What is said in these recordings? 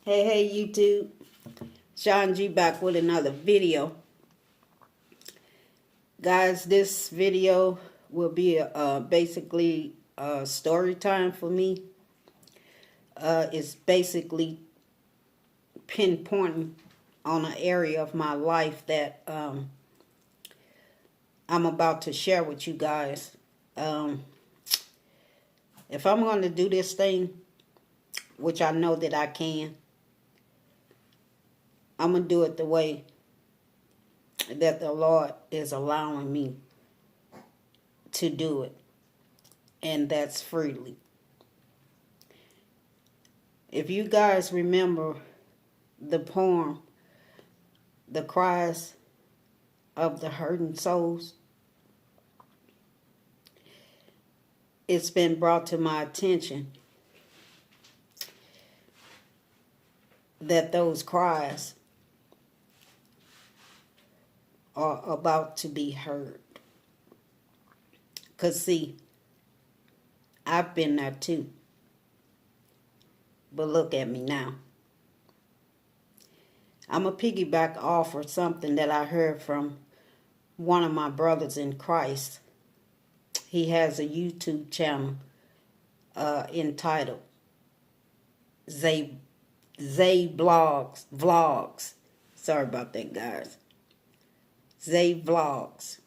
Hey YouTube, Sean G back with another video. Guys, this video will be basically story time for me. It's basically pinpointing on an area of my life that I'm about to share with you guys. If I'm going to do this thing, which I know that I can, I'm going to do it the way that the Lord is allowing me to do it, and that's freely. If you guys remember the poem, The Cries of the Hurting Souls, it's been brought to my attention that those cries are about to be heard. Because see, I've been there too. But look at me now. I'm a piggyback off of something that I heard from one of my brothers in Christ. He has a YouTube channel entitled Zay Vlogs. Sorry about that, guys. Zay Vlogs.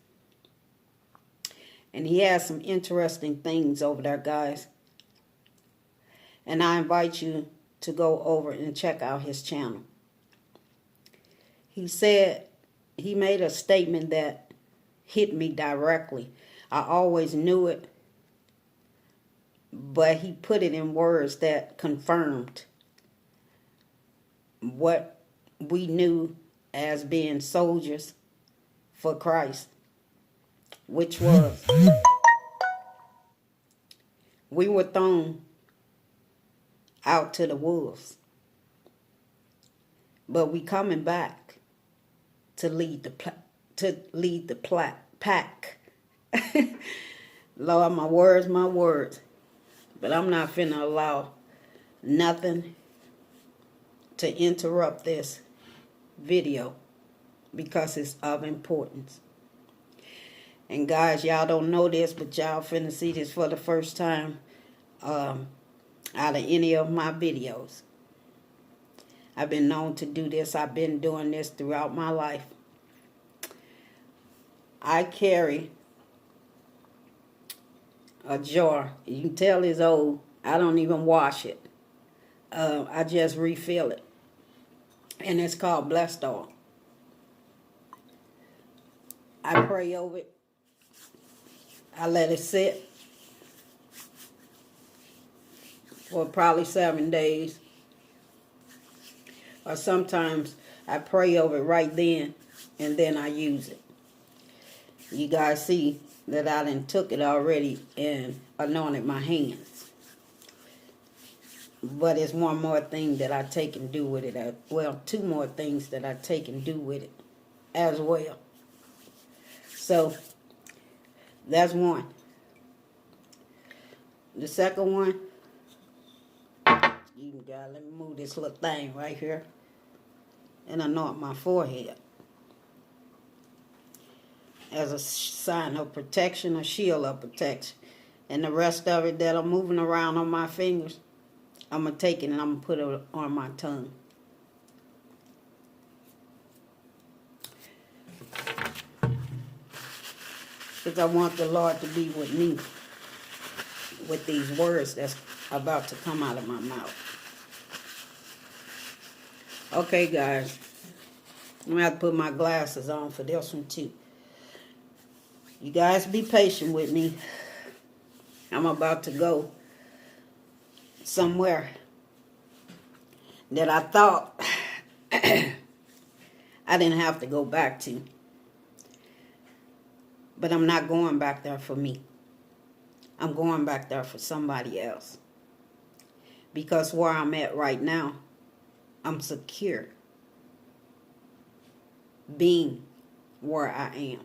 And he has some interesting things over there, guys. And I invite you to go over and check out his channel. He said, he made a statement that hit me directly. I always knew it, but he put it in words that confirmed what we knew as being soldiers for Christ, which was we were thrown out to the wolves, but we coming back to lead the pack. Lord, my words. But I'm not finna allow nothing to interrupt this video because it's of importance. And guys, y'all don't know this, but y'all finna see this for the first time out of any of my videos. I've been known to do this. I've been doing this throughout my life. I carry a jar. You can tell it's old. I don't even wash it. I just refill it. And it's called Blessed Oil. I pray over it. I let it sit for probably 7 days. Or sometimes I pray over it right then and then I use it. You guys see that I done took it already and anointed my hands. But it's one more thing that I take and do with it. Well, two more things that I take and do with it as well. So, that's one. The second one, you guys, let me move this little thing right here and anoint my forehead as a sign of protection, a shield of protection. And the rest of it that I'm moving around on my fingers, I'm going to take it and I'm going to put it on my tongue. Because I want the Lord to be with me with these words that's about to come out of my mouth. Okay, guys. I'm going to have to put my glasses on for this one, too. You guys be patient with me. I'm about to go somewhere that I thought I didn't have to go back to. But I'm not going back there for me. I'm going back there for somebody else. Because where I'm at right now, I'm secure being where I am.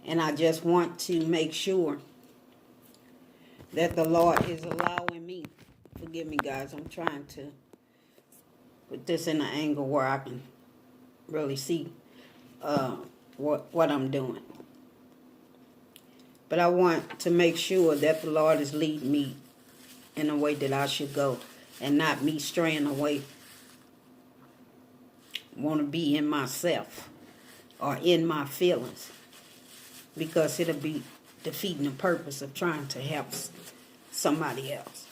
And I just want to make sure that the Lord is allowing me, Forgive me, guys. I'm trying to put this in an angle where I can really see what I'm doing. But I want to make sure that the Lord is leading me in a way that I should go, and not me straying away. Want to be in myself or in my feelings, because it'll be defeating the purpose of trying to help somebody else.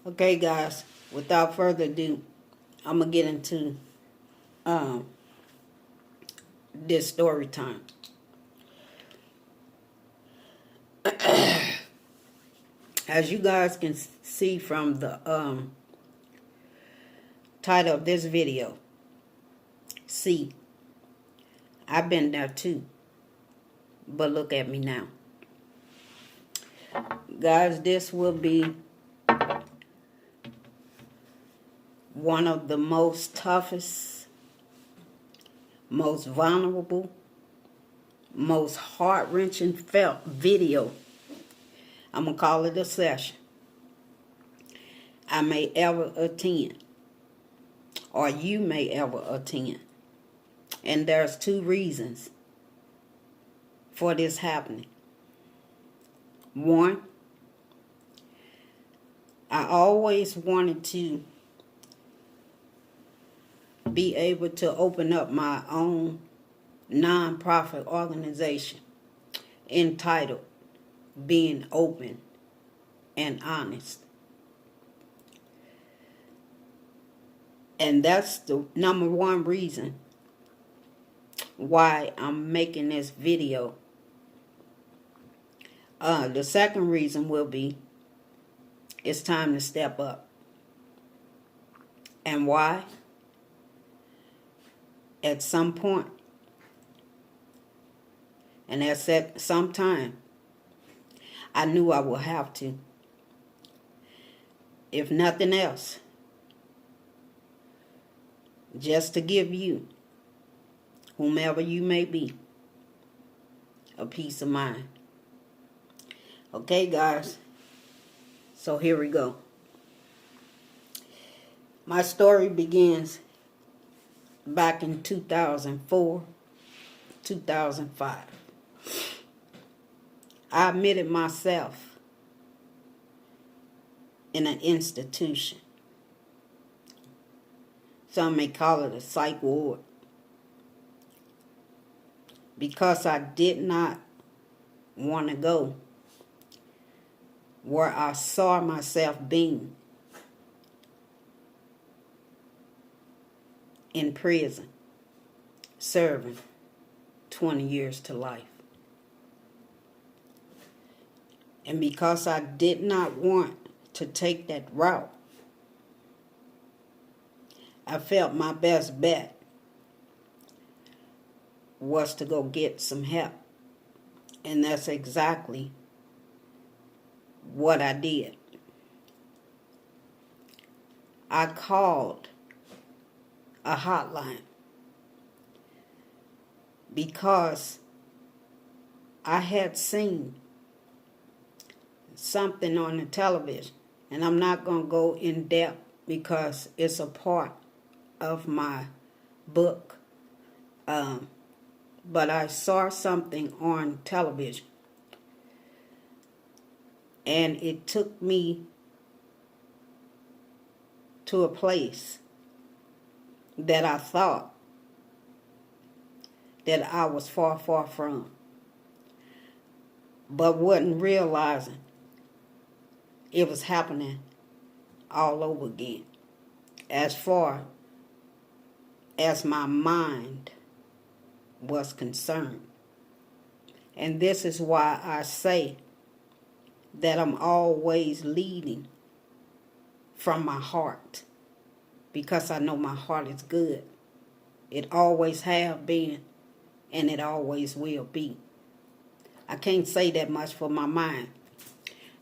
Okay, guys, without further ado, I'm going to get into this story time. As you guys can see from the title of this video, see, I've been there too, but look at me now. Guys, this will be one of the most toughest, most vulnerable, most heart-wrenching felt video, I'm going to call it a session, I may ever attend, or you may ever attend. And there's 2 reasons for this happening. 1, I always wanted to be able to open up my own non-profit organization entitled Being Open and Honest. And that's the number 1 reason why I'm making this video. The second reason will be it's time to step up. And why? At some point, and at some time, I knew I would have to. If nothing else, just to give you, whomever you may be, a peace of mind. Okay, guys, so here we go. My story begins back in 2004, 2005. I admitted myself in an institution. Some may call it a psych ward, because I did not want to go where I saw myself being, in prison, serving 20 years to life. And because I did not want to take that route, I felt my best bet was to go get some help. And that's exactly what I did. I called a hotline because I had seen something on the television, and I'm not going to go in depth because it's a part of my book, but I saw something on television, and it took me to a place that I thought that I was far, far from, but wasn't realizing it was happening all over again, as far as my mind was concerned. And this is why I say that I'm always leading from my heart, because I know my heart is good. It always have been, and it always will be. I can't say that much for my mind.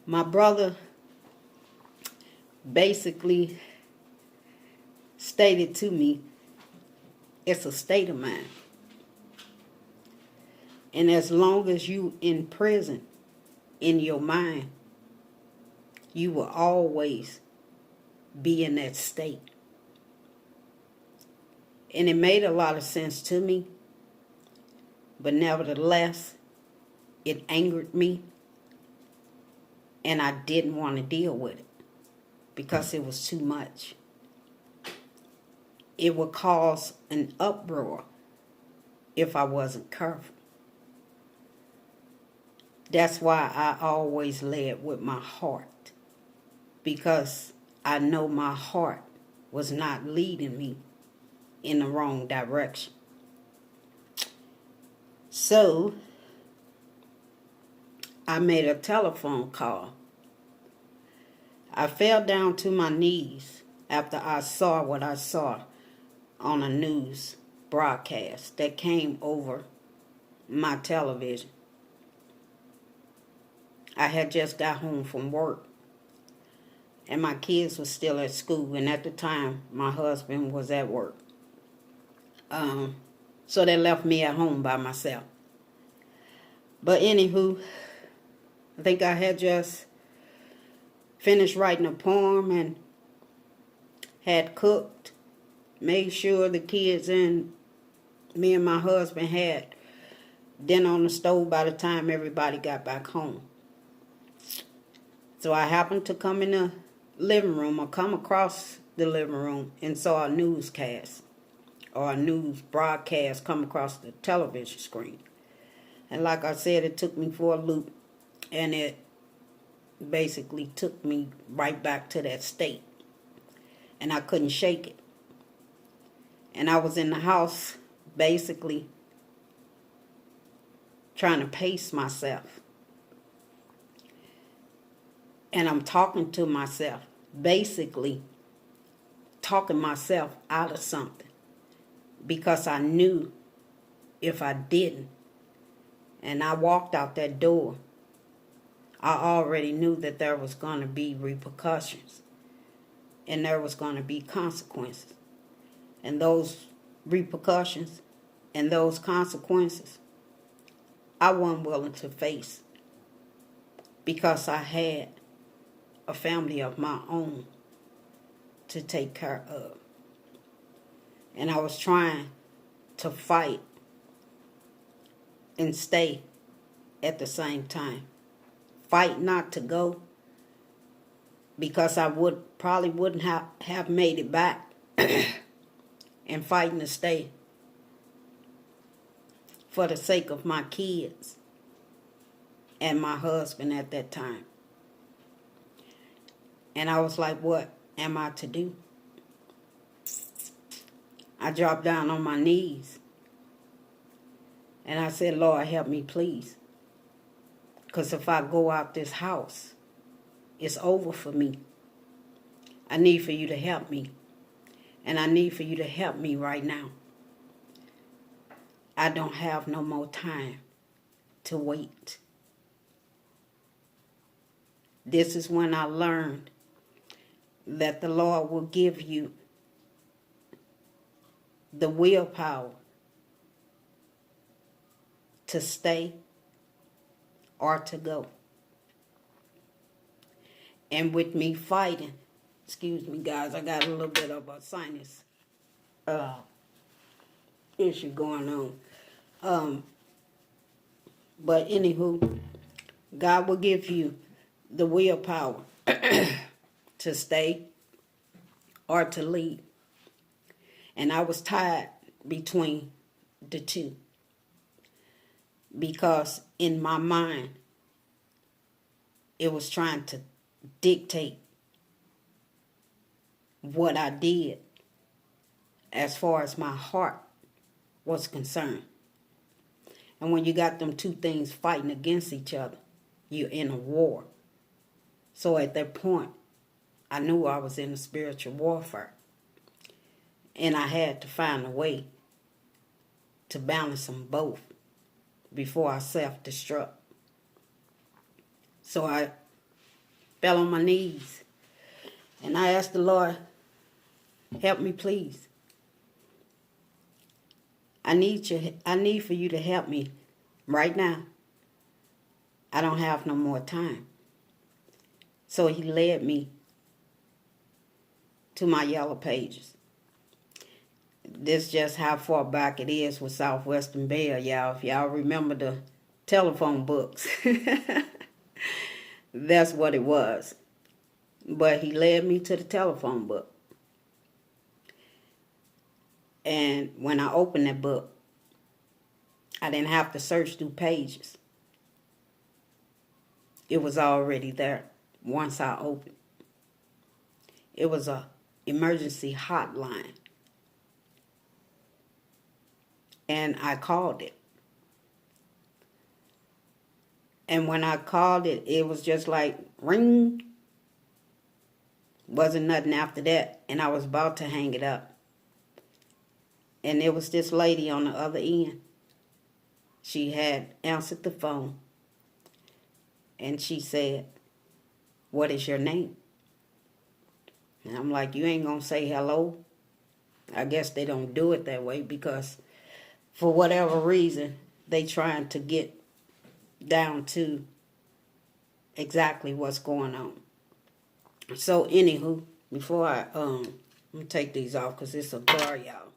My brother basically stated to me, it's a state of mind. And as long as you in prison in your mind, you will always be in that state. And it made a lot of sense to me, but nevertheless, it angered me, and I didn't want to deal with it because it was too much. It would cause an uproar if I wasn't careful. That's why I always led with my heart, because I know my heart was not leading me in the wrong direction. So I made a telephone call. I fell down to my knees after I saw what I saw on a news broadcast that came over my television. I had just got home from work, and my kids were still at school, and at the time my husband was at work. So they left me at home by myself. But anywho, I think I had just finished writing a poem and had cooked, made sure the kids and me and my husband had dinner on the stove by the time everybody got back home. So I happened to come in the living room, or come across the living room, and saw a newscast or a news broadcast come across the television screen. And like I said, it took me for a loop, and it basically took me right back to that state. And I couldn't shake it. And I was in the house basically trying to pace myself. And I'm talking to myself, basically talking myself out of something, because I knew if I didn't, and I walked out that door, I already knew that there was going to be repercussions, and there was going to be consequences. And those repercussions and those consequences, I wasn't willing to face, because I had a family of my own to take care of. And I was trying to fight and stay at the same time. Fight not to go, because I probably wouldn't have made it back, and fighting to stay for the sake of my kids and my husband at that time. And I was like, what am I to do? I dropped down on my knees, and I said, Lord, help me, please. Because if I go out this house, it's over for me. I need for you to help me. And I need for you to help me right now. I don't have no more time to wait. This is when I learned that the Lord will give you the willpower to stay or to go. And with me fighting, excuse me guys, I got a little bit of a sinus issue going on. But anywho, God will give you the willpower to stay or to leave. And I was tied between the two, because in my mind, it was trying to dictate what I did as far as my heart was concerned. And when you got them two things fighting against each other, you're in a war. So at that point, I knew I was in a spiritual warfare. And I had to find a way to balance them both before I self-destruct. So I fell on my knees, and I asked the Lord, help me, please. I need for you to help me right now. I don't have no more time. So he led me to my yellow pages. This just how far back it is with Southwestern Bell, y'all. If y'all remember the telephone books, that's what it was. But he led me to the telephone book. And when I opened that book, I didn't have to search through pages. It was already there once I opened. It was a emergency hotline. And I called it. And when I called it, it was just like ring. Wasn't nothing after that. And I was about to hang it up. And there was this lady on the other end. She had answered the phone. And she said, "What is your name?" And I'm like, "You ain't going to say hello?" I guess they don't do it that way because for whatever reason, they trying to get down to exactly what's going on. So, anywho, before I'm gonna take these off because it's a bar, y'all.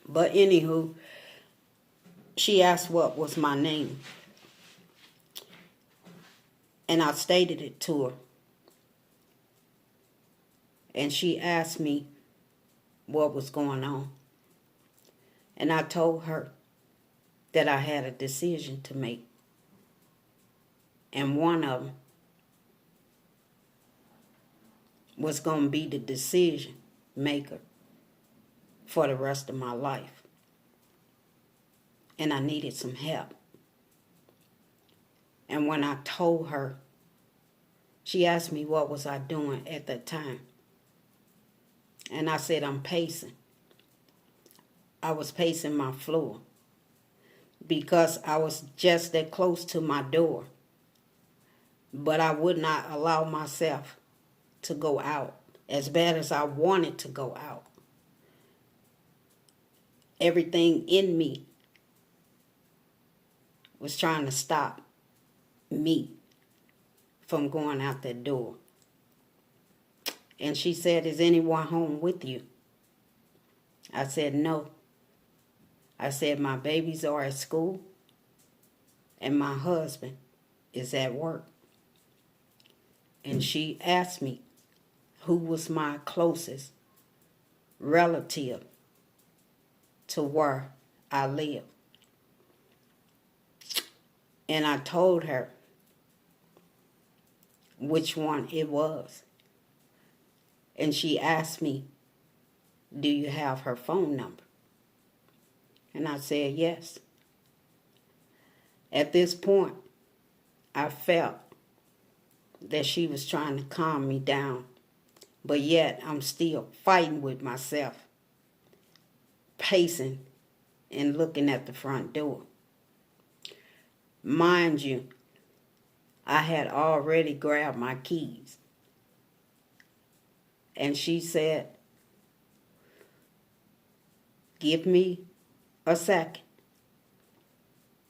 But anywho, she asked what was my name. And I stated it to her. And she asked me what was going on. And I told her that I had a decision to make. And one of them was going to be the decision maker for the rest of my life. And I needed some help. And when I told her, she asked me what was I doing at that time. And I said, I'm pacing. I was pacing my floor because I was just that close to my door. But I would not allow myself to go out as bad as I wanted to go out. Everything in me was trying to stop me from going out that door. And she said, "Is anyone home with you?" I said, "No." I said, "My babies are at school and my husband is at work." And she asked me who was my closest relative to where I live. And I told her which one it was. And she asked me, "Do you have her phone number?" And I said, "Yes." At this point, I felt that she was trying to calm me down. But yet, I'm still fighting with myself, pacing and looking at the front door. Mind you, I had already grabbed my keys. And she said, "Give me a second,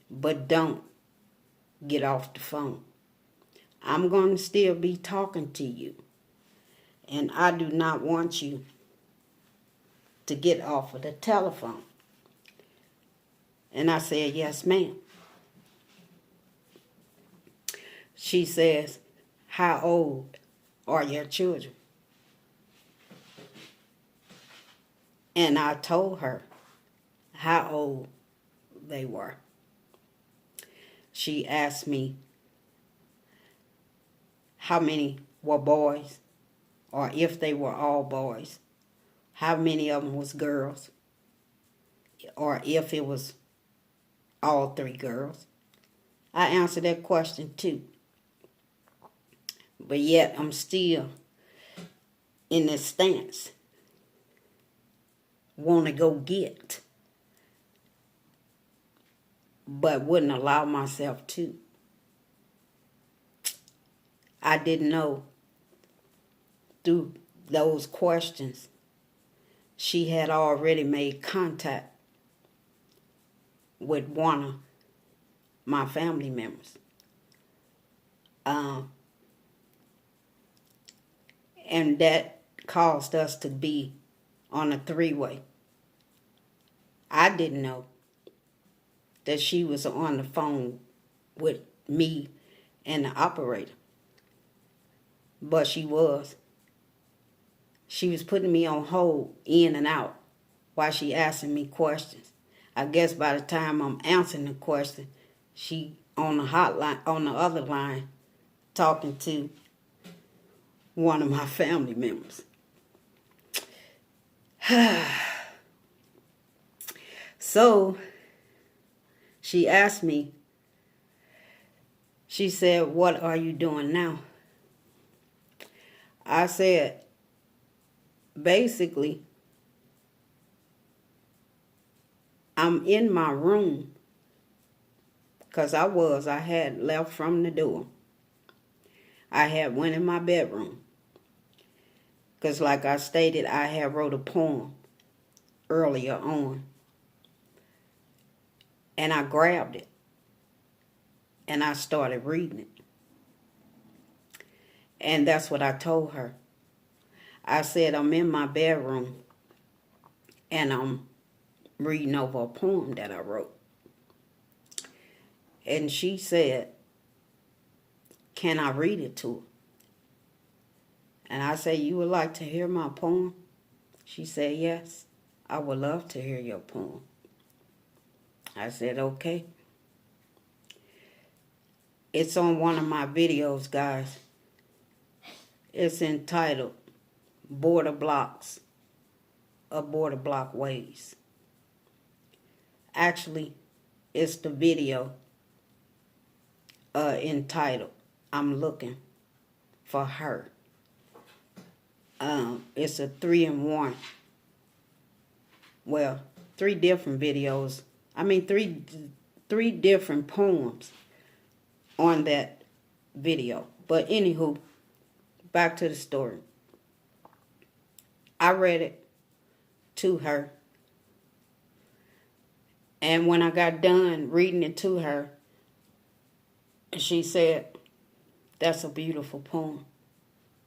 but don't get off the phone. I'm going to still be talking to you, and I do not want you to get off of the telephone." And I said, "Yes, ma'am." She says, "How old are your children?" And I told her how old they were. She asked me how many were boys, or if they were all boys, how many of them was girls, or if it was all three girls. I answered that question too. But yet I'm still in this stance. Want to go get, but wouldn't allow myself to. I didn't know through those questions she had already made contact with one of my family members. And that caused us to be on a three-way. I didn't know that she was on the phone with me and the operator. But she was. She was putting me on hold in and out while she asking me questions. I guess by the time I'm answering the question, she on the hotline, on the other line, talking to one of my family members. So she asked me, she said, "What are you doing now?" I said, basically, I'm in my room because I had left from the door. I had went in my bedroom because like I stated, I had wrote a poem earlier on. And I grabbed it and I started reading it. And that's what I told her. I said, I'm in my bedroom and I'm reading over a poem that I wrote. And she said, can I read it to her? And I said, you would like to hear my poem? She said, yes, I would love to hear your poem. I said, okay. It's on one of my videos, guys. It's entitled Border Blocks of Border Block Ways. Actually, it's the video entitled I'm Looking for Her. It's a 3-in-1. Well, 3 different videos. I mean, three different poems on that video. But anywho, back to the story. I read it to her. And when I got done reading it to her, she said, that's a beautiful poem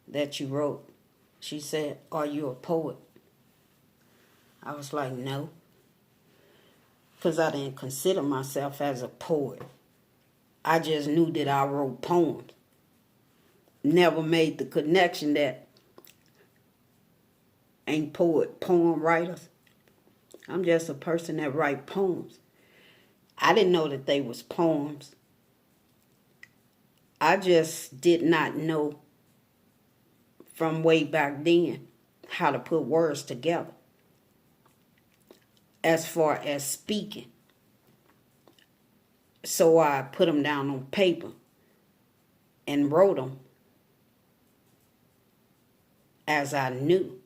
that you wrote. She said, are you a poet? I was like, no. Because I didn't consider myself as a poet. I just knew that I wrote poems. Never made the connection that ain't poem writers. I'm just a person that write poems. I didn't know that they was poems. I just did not know from way back then how to put words together as far as speaking. So I put them down on paper and wrote them as I knew.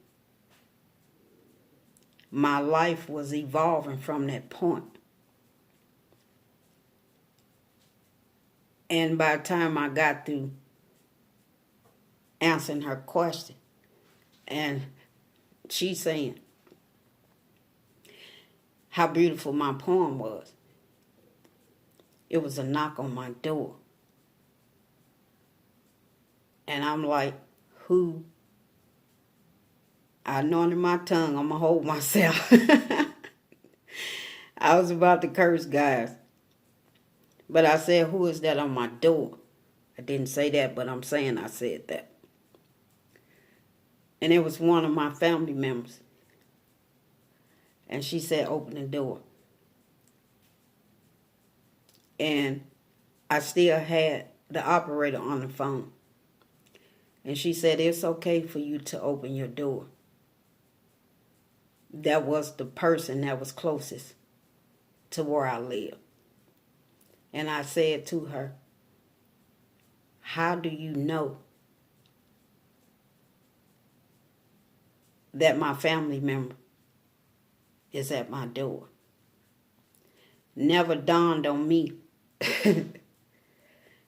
My life was evolving from that point. And by the time I got through answering her question, and she's saying how beautiful my poem was, it was a knock on my door. And I'm like, who? I anointed my tongue. I'm going to hold myself. I was about to curse, guys. But I said, who is that on my door? I didn't say that, but I'm saying I said that. And it was one of my family members. And she said, open the door. And I still had the operator on the phone. And she said, it's okay for you to open your door. That was the person that was closest to where I live. And I said to her, how do you know that my family member is at my door? Never dawned on me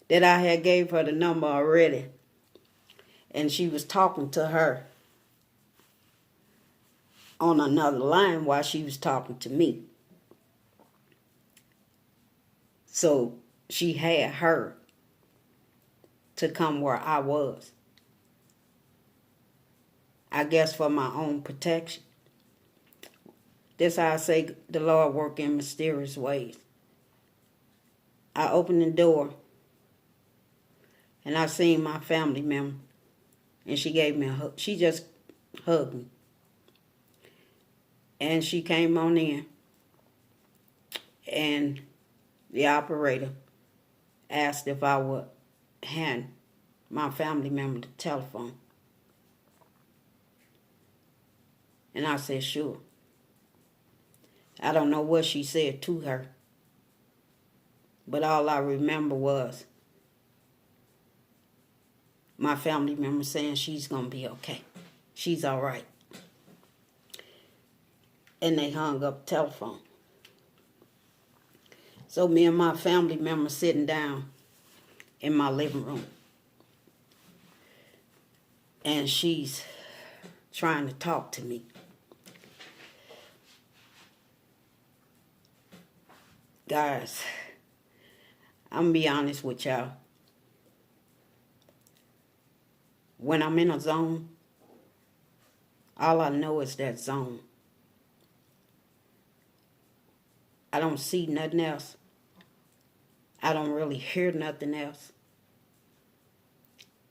that I had gave her the number already. And she was talking to her on another line while she was talking to me. So she had her to come where I was. I guess for my own protection. This how I say the Lord work in mysterious ways. I opened the door and I seen my family member, and she gave me a hug. She just hugged me. And she came on in, and the operator asked if I would hand my family member the telephone. And I said, sure. I don't know what she said to her, but all I remember was my family member saying she's going to be okay. She's all right. And they hung up the telephone. So me and my family member sitting down in my living room. And she's trying to talk to me. Guys, I'm going to be honest with y'all. When I'm in a zone, all I know is that zone. I don't see nothing else. I don't really hear nothing else.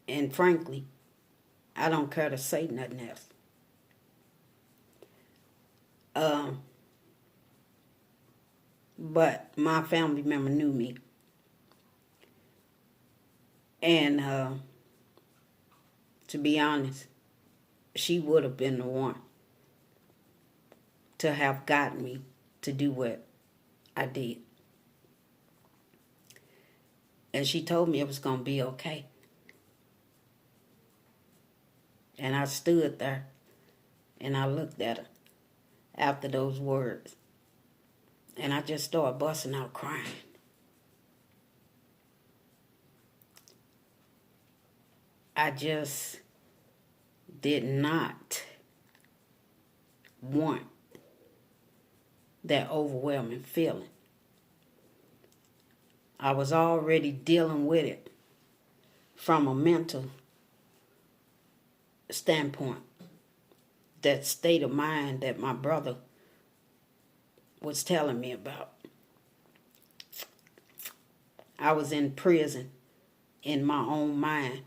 And frankly, I don't care to say nothing else. But my family member knew me. And to be honest, she would have been the one to have gotten me to do what I did. And she told me it was going to be okay. And I stood there and I looked at her after those words. And I just started busting out crying. I just did not want that overwhelming feeling. I was already dealing with it from a mental standpoint. That state of mind that my brother was telling me about. I was in prison in my own mind,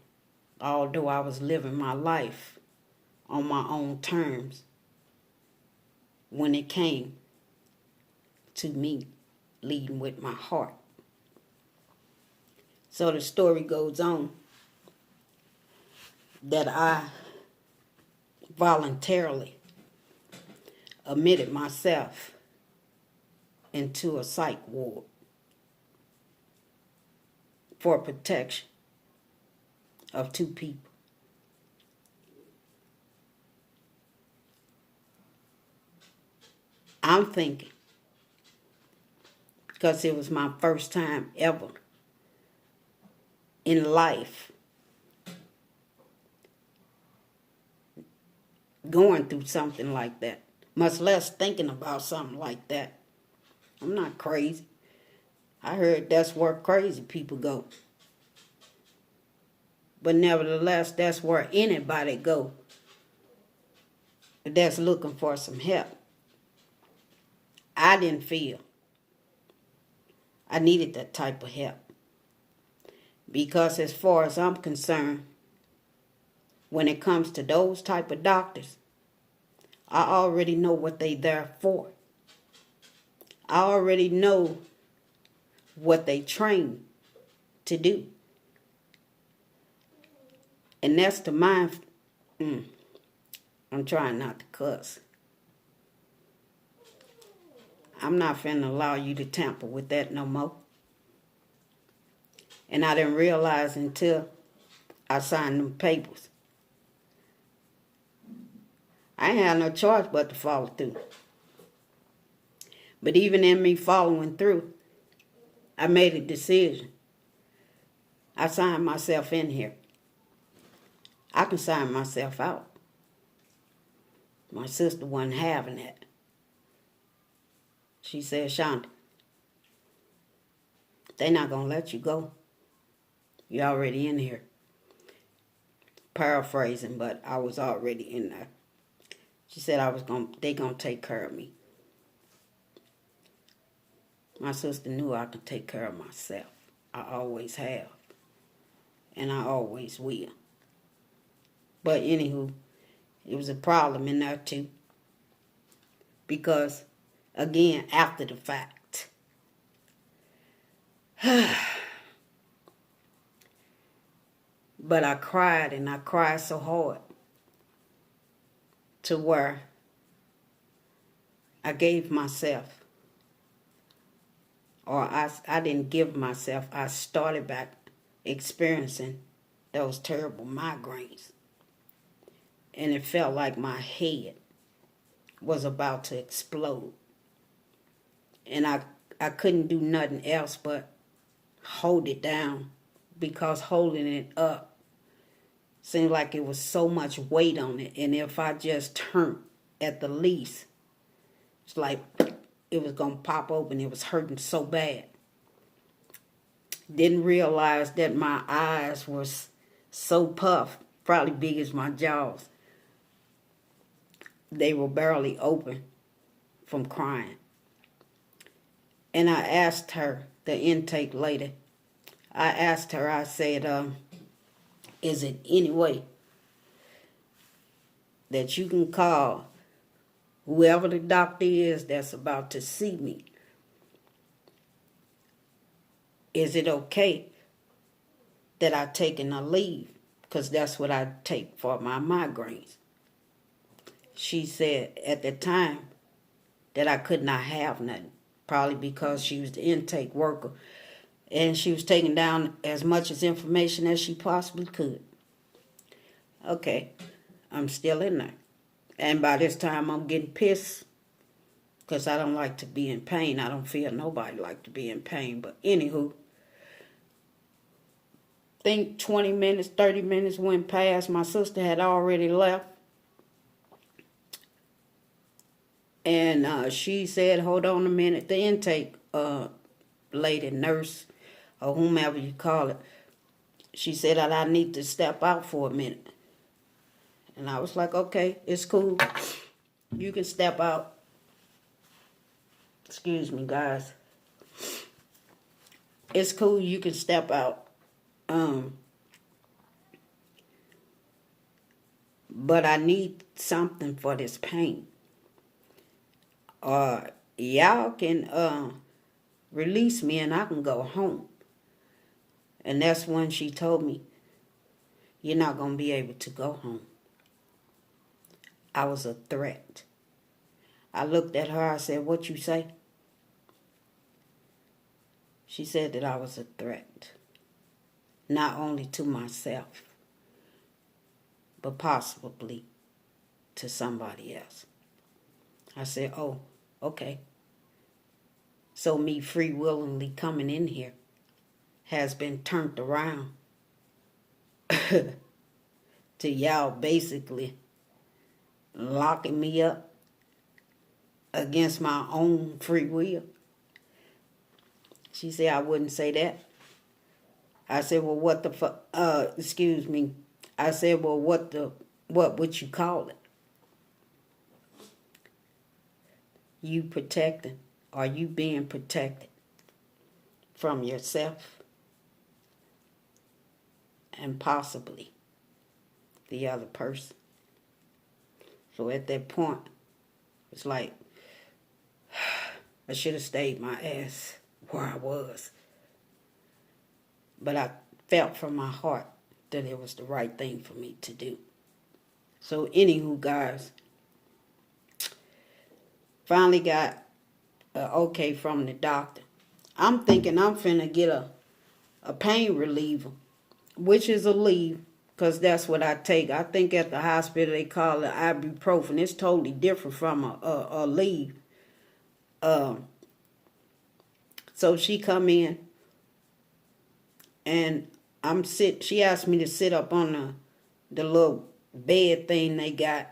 although I was living my life on my own terms when it came to me leading with my heart. So the story goes on that I voluntarily admitted myself into a psych ward for protection of 2 people. I'm thinking, because it was my first time ever in life going through something like that, much less thinking about something like that. I'm not crazy. I heard that's where crazy people go. But nevertheless, that's where anybody go that's looking for some help. I didn't feel I needed that type of help. Because as far as I'm concerned, when it comes to those type of doctors, I already know what they there for. I already know what they train to do. And that's the mind. I'm trying not to cuss. I'm not finna allow you to tamper with that no more. And I didn't realize until I signed them papers. I ain't had no choice but to follow through. But even in me following through, I made a decision. I signed myself in here. I can sign myself out. My sister wasn't having that. She said, Shonda, they're not going to let you go. You're already in here. paraphrasing, but I was already in there. She said they gonna take care of me. My sister knew I could take care of myself. I always have. And I always will. But anywho, it was a problem in there too. Because, again, after the fact. But I cried, and I cried so hard to where I gave myself, or I didn't give myself, I started back experiencing those terrible migraines. And it felt like my head was about to explode. And I couldn't do nothing else but hold it down, because holding it up seemed like it was so much weight on it. And if I just turned at the least, it's like it was going to pop open. It was hurting so bad. Didn't realize that my eyes were so puffed, probably big as my jaws. They were barely open from crying. And I asked her, the intake lady, I said, is it any way that you can call whoever the doctor is that's about to see me? Is it okay that I taken a leave? Because that's what I take for my migraines. She said at the time that I could not have nothing, probably because she was the intake worker, and she was taking down as much as information as she possibly could. Okay, I'm still in there. And by this time, I'm getting pissed because I don't like to be in pain. I don't feel nobody like to be in pain. But anywho, think 20 minutes, 30 minutes went past. My sister had already left. And she said, hold on a minute. The intake lady, nurse, or whomever you call it, she said that I need to step out for a minute. And I was like, okay, it's cool. You can step out. Excuse me, guys. It's cool, you can step out. But I need something for this pain. Y'all can release me and I can go home. And that's when she told me, you're not going to be able to go home. I was a threat. I looked at her, I said, what you say? She said that I was a threat. Not only to myself, but possibly to somebody else. I said, oh, okay. So me free willingly coming in here has been turned around to y'all basically locking me up against my own free will. She said I wouldn't say that. I said, well, what the fuck? Excuse me. I said, well, what would you call it? You protecting? Are you being protected from yourself and possibly the other person? So at that point, it's like I should have stayed my ass where I was. But I felt from my heart that it was the right thing for me to do. So anywho, guys, finally got okay from the doctor. I'm thinking I'm finna get a pain reliever, which is a leave, because that's what I take. I think at the hospital they call it ibuprofen. It's totally different from a leave. So she come in, and she asked me to sit up on the little bed thing they got,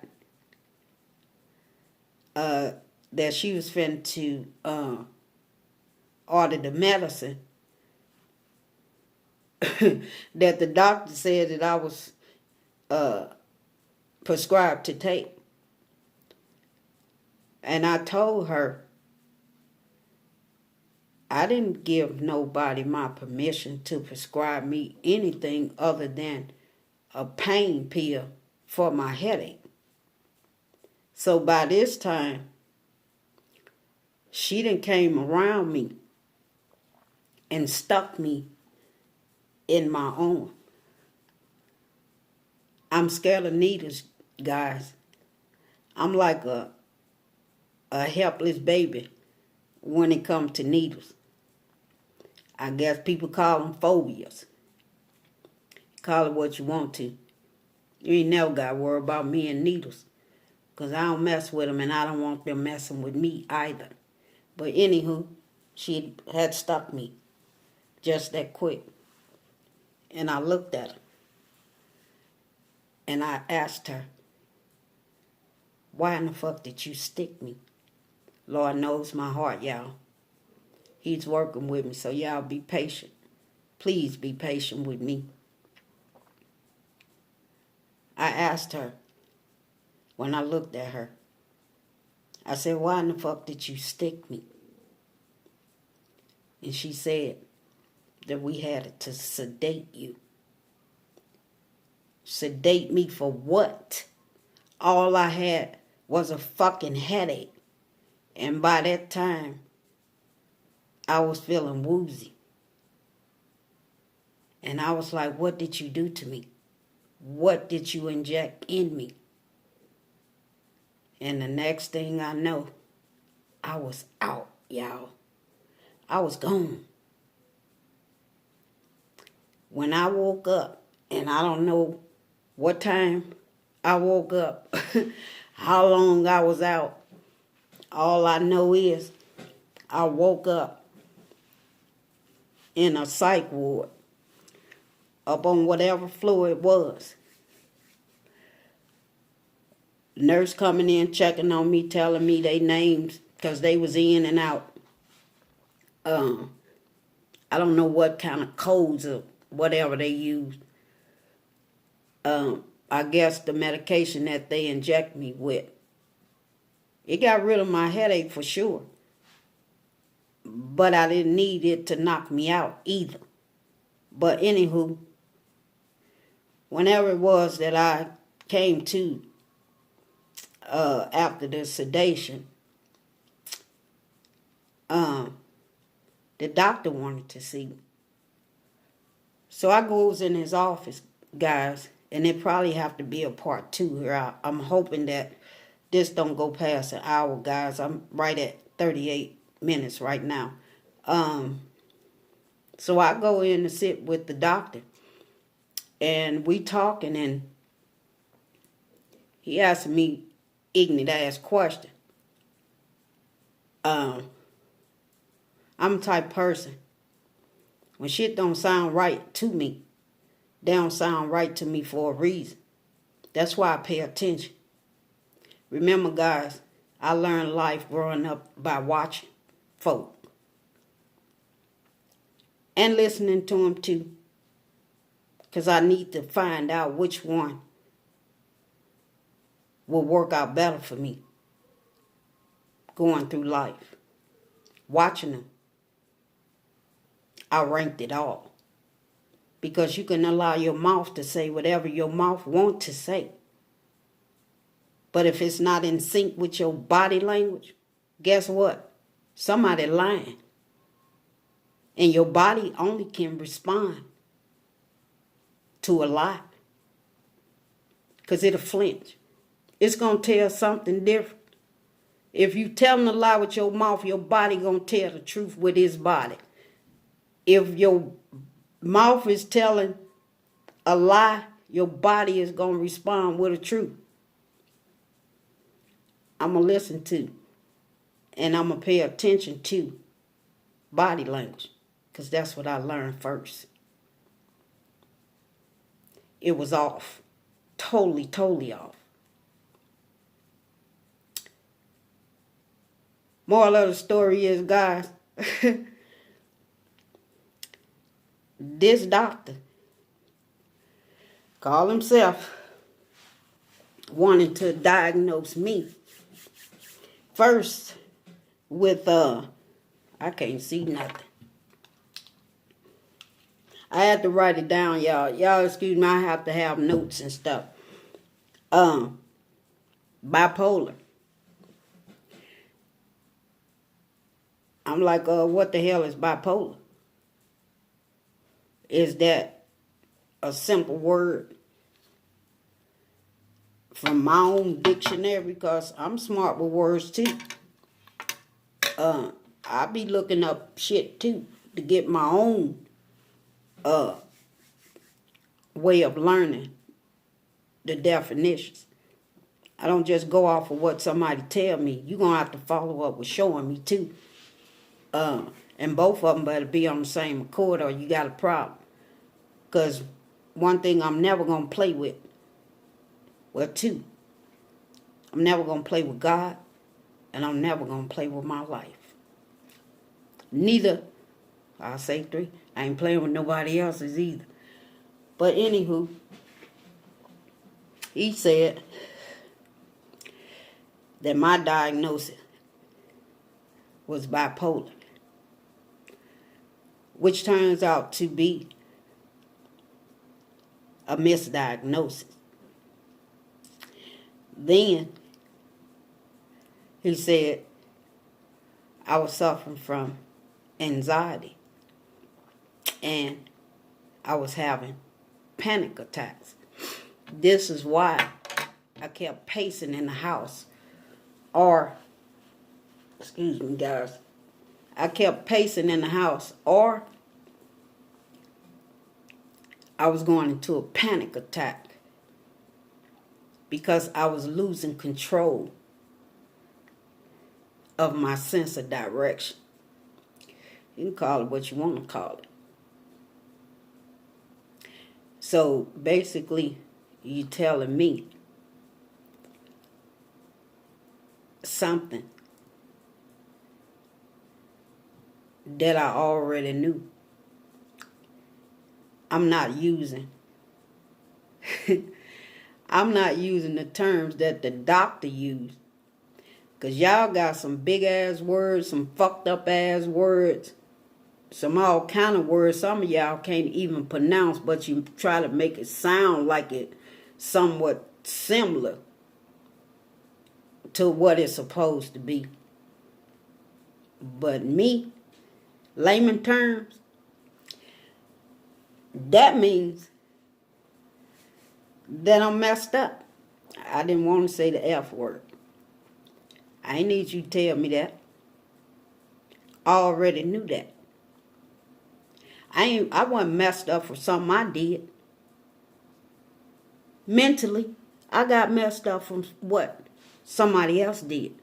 that she was finna to order the medicine that the doctor said that I was prescribed to take. And I told her I didn't give nobody my permission to prescribe me anything other than a pain pill for my headache. So by this time, she done came around me and stuck me in my arm. I'm scared of needles, guys. I'm like a helpless baby when it comes to needles. I guess people call them phobias. Call it what you want to. You ain't never got to worry about me and needles. Because I don't mess with them and I don't want them messing with me either. But anywho, she had stuck me just that quick. And I looked at her. And I asked her, why in the fuck did you stick me? Lord knows my heart, y'all. He's working with me, so y'all be patient. Please be patient with me. I asked her, when I looked at her, I said, why in the fuck did you stick me? And she said that we had to sedate you. Sedate me for what? All I had was a fucking headache. And by that time, I was feeling woozy. And I was like, what did you do to me? What did you inject in me? And the next thing I know, I was out, y'all. I was gone. When I woke up, and I don't know what time I woke up, how long I was out, all I know is I woke up in a psych ward up on whatever floor it was. Nurse coming in, checking on me, telling me their names because they was in and out. I don't know what kind of codes or whatever they used. I guess the medication that they inject me with. It got rid of my headache for sure. But I didn't need it to knock me out either. But anywho, whenever it was that I came to after the sedation, the doctor wanted to see me. So I goes in his office, guys, and it probably have to be a part 2 here. I'm hoping that this don't go past an hour, guys. I'm right at 38 minutes right now. So I go in to sit with the doctor, and we talking, and he asked me ignorant ass question. I'm a type person. When shit don't sound right to me, they don't sound right to me for a reason. That's why I pay attention. Remember, guys, I learned life growing up by watching folk. And listening to them too. Because I need to find out which one will work out better for me going through life. Watching them, I ranked it all. Because you can allow your mouth to say whatever your mouth wants to say. But if it's not in sync with your body language, guess what? Somebody lying. And your body only can respond to a lie. Because it'll flinch. It's going to tell something different. If you telling a lie with your mouth, your body going to tell the truth with his body. If your mouth is telling a lie, your body is going to respond with the truth. I'm going to listen to, and I'm going to pay attention to body language, because that's what I learned first. It was off. Totally off. Moral of the story is, guys, this doctor called himself wanting to diagnose me first with I can't see nothing. I had to write it down, y'all. Y'all excuse me, I have to have notes and stuff. Bipolar. I'm like, what the hell is bipolar? Is that a simple word from my own dictionary? Because I'm smart with words too. I be looking up shit too to get my own way of learning the definitions. I don't just go off of what somebody tell me. You're going to have to follow up with showing me too. And both of them better be on the same accord or you got a problem. Because one thing I'm never going to play with, well, two. I'm never going to play with God, and I'm never going to play with my life. Neither, I'll say three, I ain't playing with nobody else's either. But anywho, he said that my diagnosis was bipolar, which turns out to be a misdiagnosis. Then he said I was suffering from anxiety and I was having panic attacks. This is why I kept pacing in the house. Or, excuse me guys, I kept pacing in the house, or I was going into a panic attack because I was losing control of my sense of direction. You can call it what you want to call it. So basically, you telling me something that I already knew. I'm not using the terms that the doctor used. Because y'all got some big ass words, some fucked up ass words, some all kind of words some of y'all can't even pronounce, but you try to make it sound like it somewhat similar to what it's supposed to be. But me, layman terms, that means that I'm messed up. I didn't want to say the F word. I ain't need you to tell me that. I already knew that. I wasn't messed up for something I did. Mentally, I got messed up from what somebody else did.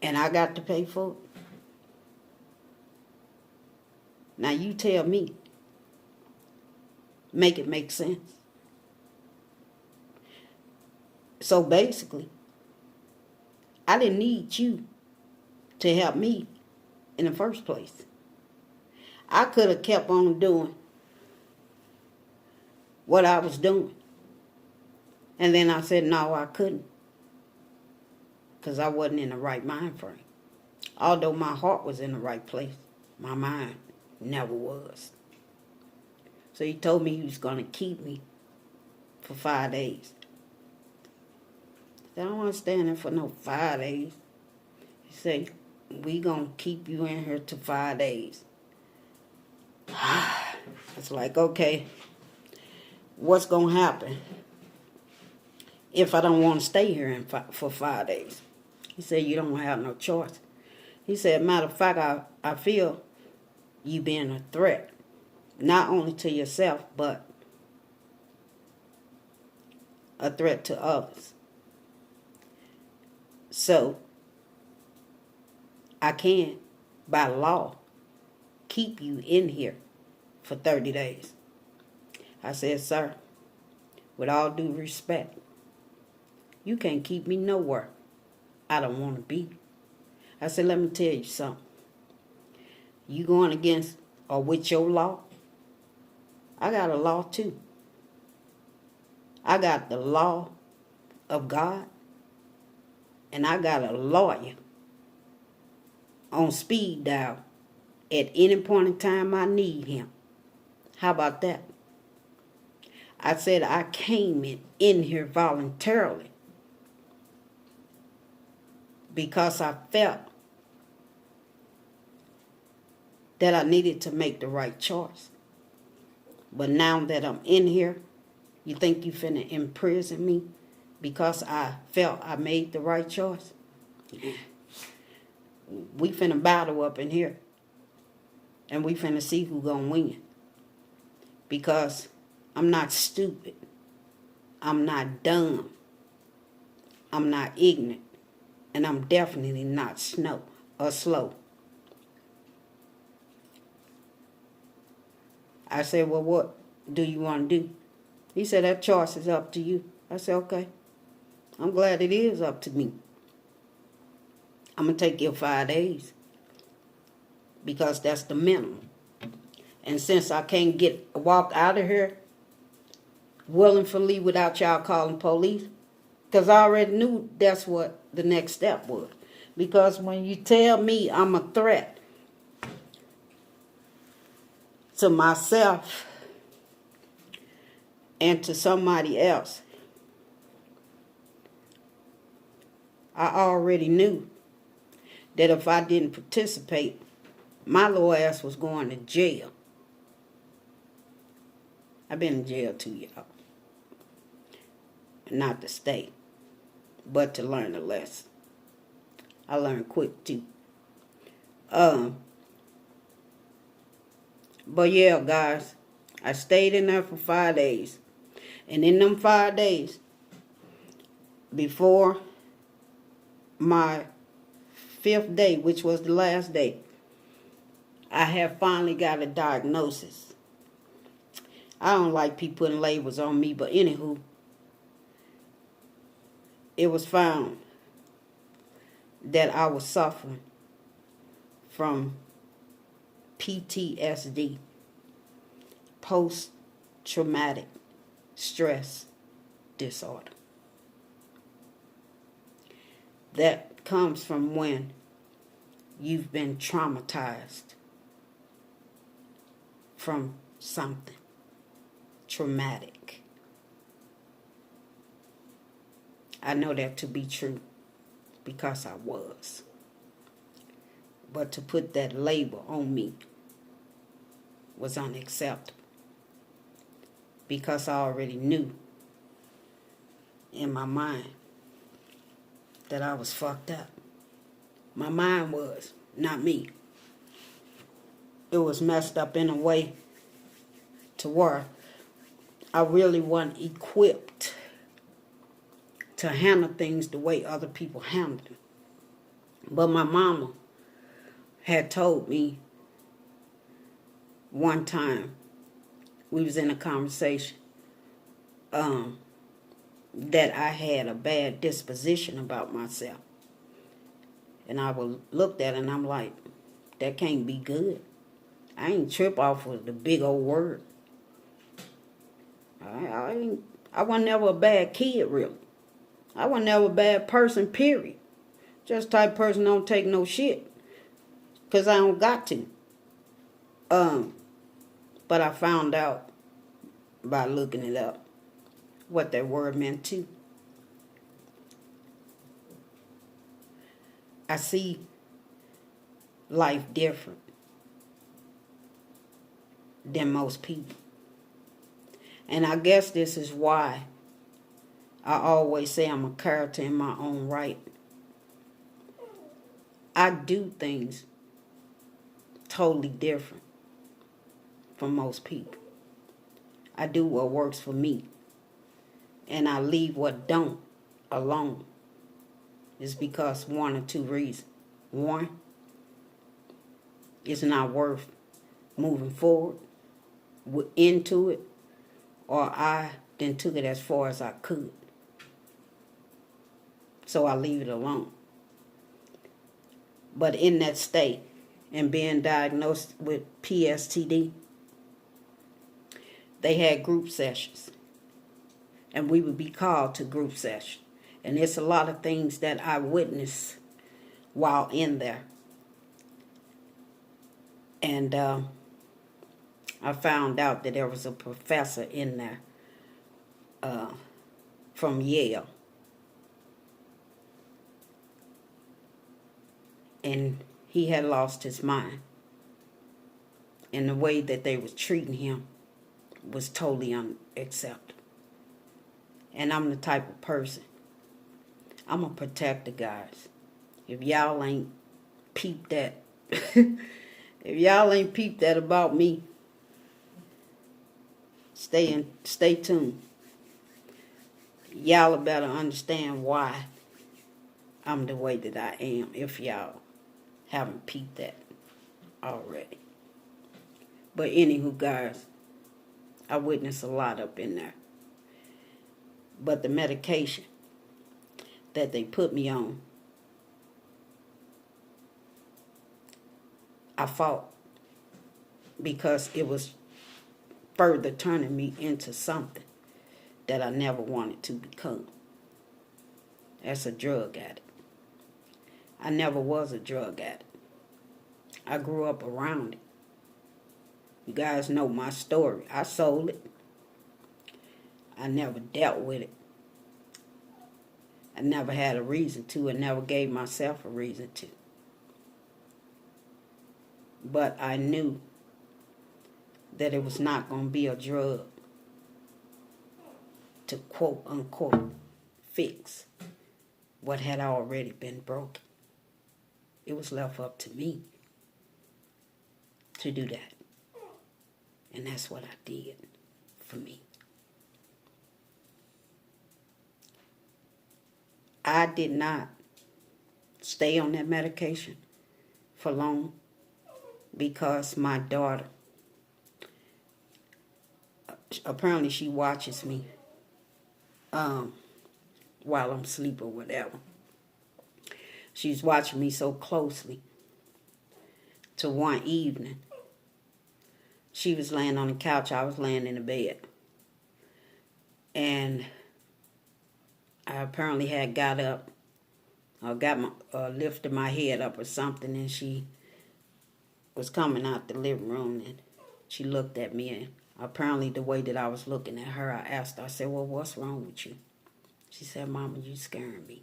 And I got to pay for it. Now you tell me. Make it make sense. So basically, I didn't need you to help me in the first place. I could have kept on doing what I was doing. And then I said, no, I couldn't. Because I wasn't in the right mind frame. Although my heart was in the right place, my mind never was. So he told me he was going to keep me for 5 days. I don't want to stand there for no 5 days. He said, we going to keep you in here to 5 days. It's like, okay, what's going to happen if I don't want to stay here for 5 days? He said, you don't have no choice. He said, matter of fact, I feel you being a threat, not only to yourself, but a threat to others. So, I can, by law, keep you in here for 30 days. I said, sir, with all due respect, you can't keep me nowhere I don't want to be. I said, let me tell you something. You going against or with your law? I got a law too. I got the law of God, and I got a lawyer on speed dial at any point in time I need him. How about that? I said I came in here voluntarily because I felt that I needed to make the right choice. But now that I'm in here, you think you finna imprison me because I felt I made the right choice? We finna battle up in here. And we finna see who gonna win. Because I'm not stupid. I'm not dumb. I'm not ignorant. And I'm definitely not slow. I said, well, what do you want to do? He said, that choice is up to you. I said, okay. I'm glad it is up to me. I'm going to take your 5 days. Because that's the minimum. And since I can't walk out of here willingly without y'all calling police, because I already knew that's what the next step was. Because when you tell me I'm a threat to myself and to somebody else, I already knew that if I didn't participate, my little ass was going to jail. I've been in jail too, y'all. Not to stay, but to learn a lesson. I learned quick too. But yeah, guys, I stayed in there for 5 days. And in them 5 days, before my 5th day, which was the last day, I have finally got a diagnosis. I don't like people putting labels on me, but anywho, it was found that I was suffering from PTSD, post-traumatic stress disorder. That comes from when you've been traumatized from something traumatic. I know that to be true because I was. But to put that label on me was unacceptable because I already knew in my mind that I was fucked up. My mind was, not me. It was messed up in a way to where I really wasn't equipped to handle things the way other people handle them. But my mama had told me one time, we was in a conversation, that I had a bad disposition about myself. And I looked at it and I'm like, that can't be good. I ain't trip off of the big old word. I wasn't never a bad kid, really. I wasn't never a bad person, period. Just type of person don't take no shit. Because I don't got to. But I found out by looking it up what that word meant too. I see life different than most people. And I guess this is why I always say I'm a character in my own right. I do things totally different from most people. I do what works for me. And I leave what don't alone. It's because one or two reasons. One, it's not worth moving forward into it, or I then took it as far as I could. So I leave it alone. But in that state and being diagnosed with PSTD, they had group sessions. and we would be called to group session. And it's a lot of things that I witnessed while in there. And I found out that there was a professor in there from Yale. And he had lost his mind. And the way that they was treating him was totally unacceptable. And I'm the type of person, I'm a protector, guys. If y'all ain't peeped that, if y'all ain't peeped that about me, stay tuned. Y'all better understand why I'm the way that I am, if y'all haven't peeped that already. But anywho, guys, I witnessed a lot up in there. But the medication that they put me on, I fought, because it was further turning me into something that I never wanted to become. As a drug addict. I never was a drug addict. I grew up around it. You guys know my story. I sold it. I never dealt with it. I never had a reason to, and never gave myself a reason to. But I knew that it was not going to be a drug to quote unquote fix what had already been broken. It was left up to me to do that. And that's what I did for me. I did not stay on that medication for long because my daughter, apparently she watches me while I'm asleep or whatever. She's watching me so closely to one evening. She was laying on the couch, I was laying in the bed. And I apparently had got up, or lifted my head up or something, and she was coming out the living room, and she looked at me, and apparently the way that I was looking at her, I asked her, I said, well, what's wrong with you? She said, Mama, you scaring me.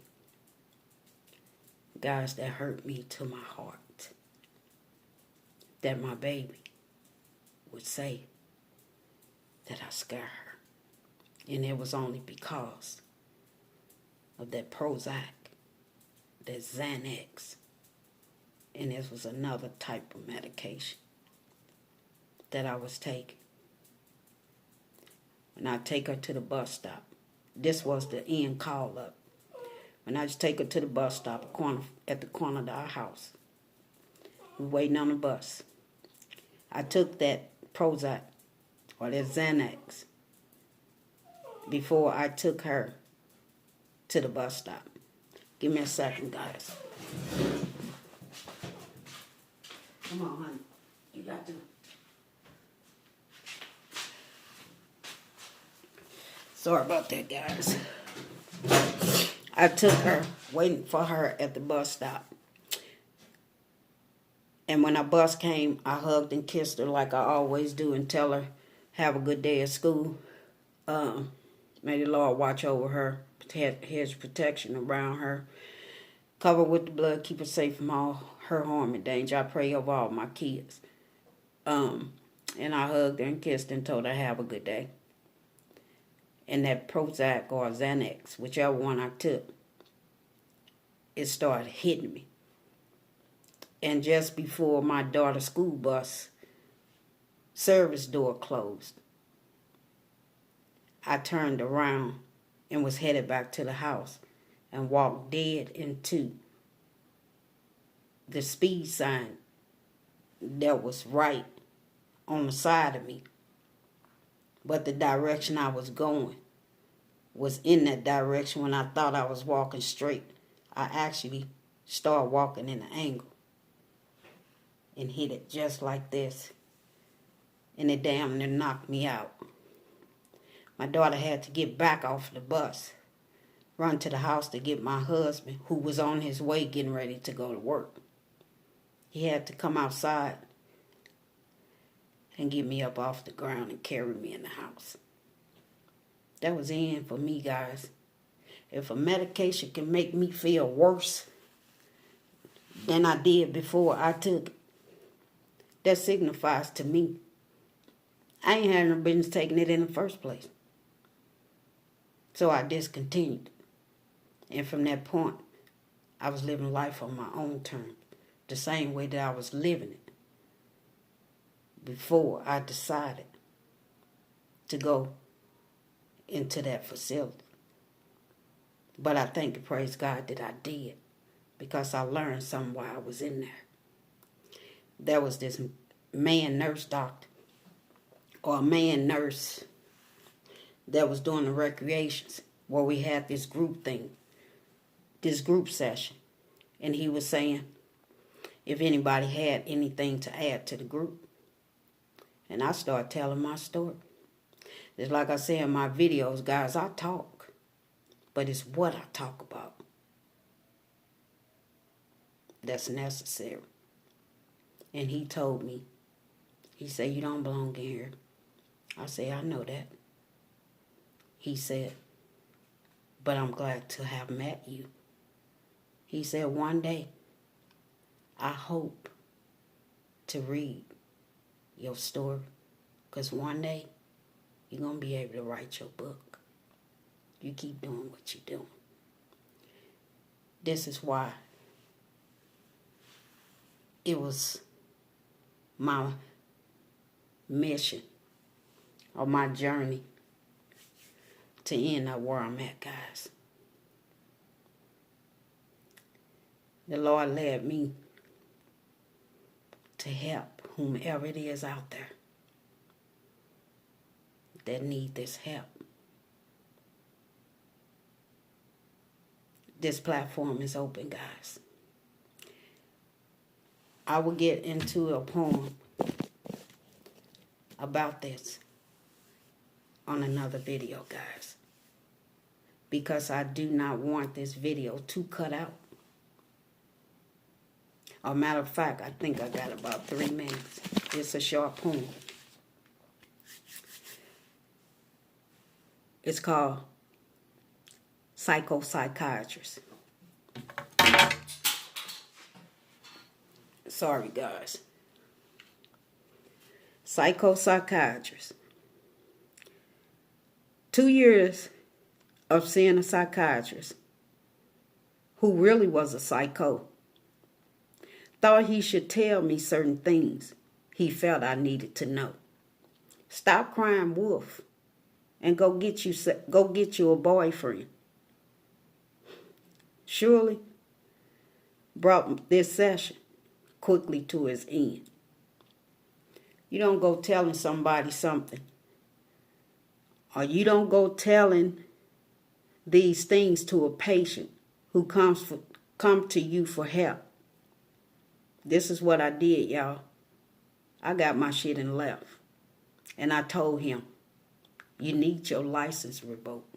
Guys, that hurt me to my heart. That my baby would say that I scare her. And it was only because of that Prozac, that Xanax, and this was another type of medication that I was taking. When I take her to the bus stop, this was the end call up. When I just take her to the bus stop at the corner of our house, we waiting on the bus. I took that Prozac, or that Xanax, before I took her to the bus stop. Give me a second, guys. Come on, honey. You got to. Sorry about that, guys. I took her, waiting for her at the bus stop. And when our bus came, I hugged and kissed her like I always do and tell her, have a good day at school. May the Lord watch over her, hedge protection around her, cover with the blood, keep her safe from all her harm and danger. I pray over all my kids. And I hugged her and kissed her and told her, have a good day. And that Prozac or Xanax, whichever one I took, it started hitting me. And just before my daughter's school bus service door closed, I turned around and was headed back to the house and walked dead into the speed sign that was right on the side of me. But the direction I was going was in that direction. When I thought I was walking straight, I actually started walking in an angle and hit it just like this. And it damn near knocked me out. My daughter had to get back off the bus, run to the house to get my husband, who was on his way getting ready to go to work. He had to come outside and get me up off the ground and carry me in the house. That was the end for me, guys. If a medication can make me feel worse than I did before I took it, that signifies to me I ain't had no business taking it in the first place. So I discontinued. And from that point, I was living life on my own terms, the same way that I was living it before I decided to go into that facility. But I thank and praise God that I did, because I learned something while I was in there. There was this man nurse doctor, or a man nurse, that was doing the recreations where we had this group thing, this group session. And he was saying if anybody had anything to add to the group. And I started telling my story. It's like I say in my videos, guys, I talk, but it's what I talk about that's necessary. And he told me, he said, you don't belong in here. I said, I know that. He said, but I'm glad to have met you. He said, one day, I hope to read your story, because one day, you're going to be able to write your book. You keep doing what you're doing. This is why it was my mission or my journey to end up where I'm at, guys. The Lord led me to help whomever it is out there that need this help. This platform is open, guys. I will get into a poem about this on another video, guys, because I do not want this video to cut out. As a matter of fact, I think I got about 3 minutes. It's a short poem. It's called Psychopsychiatrist. Sorry, guys. Psychopsychiatrist. 2 years of seeing a psychiatrist who really was a psycho. Thought he should tell me certain things he felt I needed to know. Stop crying wolf and go get you a boyfriend. Surely brought this session quickly to its end. You don't go telling somebody something, or you don't go telling these things to a patient who come to you for help. This is what I did, y'all. I got my shit and left. And I told him, you need your license revoked.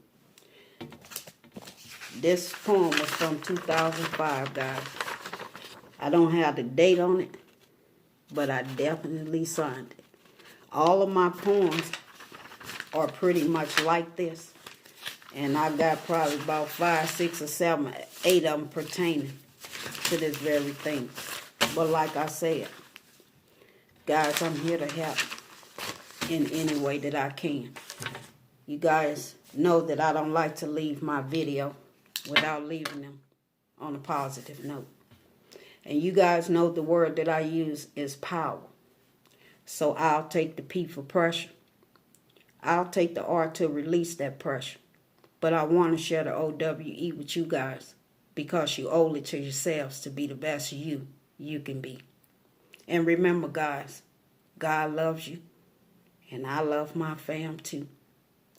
This poem was from 2005, guys. I don't have the date on it, but I definitely signed it. All of my poems are pretty much like this. And I got probably about 5, 6, or 7, 8 of them pertaining to this very thing. But like I said, guys, I'm here to help in any way that I can. You guys know that I don't like to leave my video without leaving them on a positive note. And you guys know the word that I use is power. So I'll take the P for pressure. I'll take the R to release that pressure. But I want to share the OWE with you guys, because you owe it to yourselves to be the best you can be. And remember, guys, God loves you, and I love my fam too.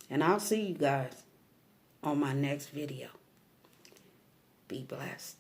And I'll see you guys on my next video. Be blessed.